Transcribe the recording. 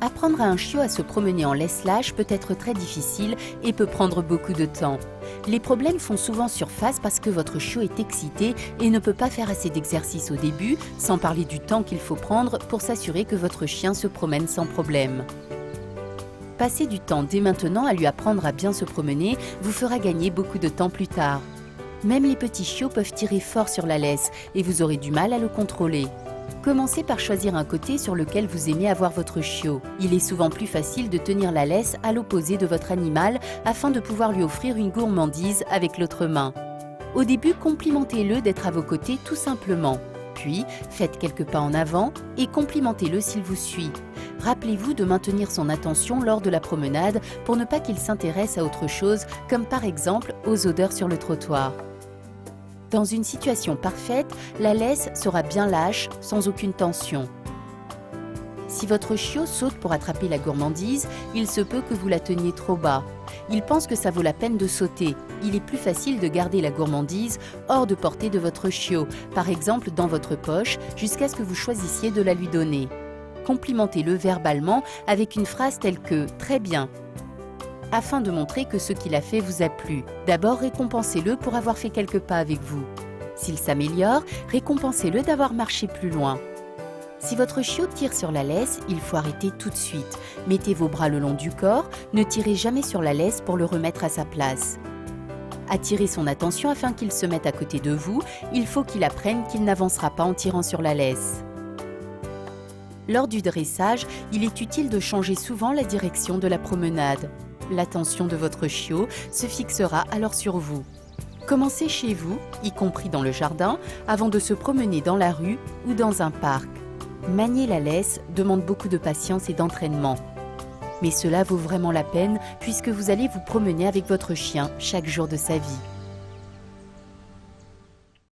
Apprendre à un chiot à se promener en laisse-lâche peut être très difficile et peut prendre beaucoup de temps. Les problèmes font souvent surface parce que votre chiot est excité et ne peut pas faire assez d'exercice au début, sans parler du temps qu'il faut prendre pour s'assurer que votre chien se promène sans problème. Passer du temps dès maintenant à lui apprendre à bien se promener vous fera gagner beaucoup de temps plus tard. Même les petits chiots peuvent tirer fort sur la laisse et vous aurez du mal à le contrôler. Commencez par choisir un côté sur lequel vous aimez avoir votre chiot. Il est souvent plus facile de tenir la laisse à l'opposé de votre animal afin de pouvoir lui offrir une gourmandise avec l'autre main. Au début, complimentez-le d'être à vos côtés tout simplement. Puis, faites quelques pas en avant et complimentez-le s'il vous suit. Rappelez-vous de maintenir son attention lors de la promenade pour ne pas qu'il s'intéresse à autre chose, comme par exemple aux odeurs sur le trottoir. Dans une situation parfaite, la laisse sera bien lâche, sans aucune tension. Si votre chiot saute pour attraper la gourmandise, il se peut que vous la teniez trop bas. Il pense que ça vaut la peine de sauter. Il est plus facile de garder la gourmandise hors de portée de votre chiot, par exemple dans votre poche, jusqu'à ce que vous choisissiez de la lui donner. Complimentez-le verbalement avec une phrase telle que « très bien », afin de montrer que ce qu'il a fait vous a plu. D'abord, récompensez-le pour avoir fait quelques pas avec vous. S'il s'améliore, récompensez-le d'avoir marché plus loin. Si votre chiot tire sur la laisse, il faut arrêter tout de suite. Mettez vos bras le long du corps, ne tirez jamais sur la laisse pour le remettre à sa place. Attirez son attention afin qu'il se mette à côté de vous, il faut qu'il apprenne qu'il n'avancera pas en tirant sur la laisse. Lors du dressage, il est utile de changer souvent la direction de la promenade. L'attention de votre chiot se fixera alors sur vous. Commencez chez vous, y compris dans le jardin, avant de se promener dans la rue ou dans un parc. Manier la laisse demande beaucoup de patience et d'entraînement. Mais cela vaut vraiment la peine puisque vous allez vous promener avec votre chien chaque jour de sa vie.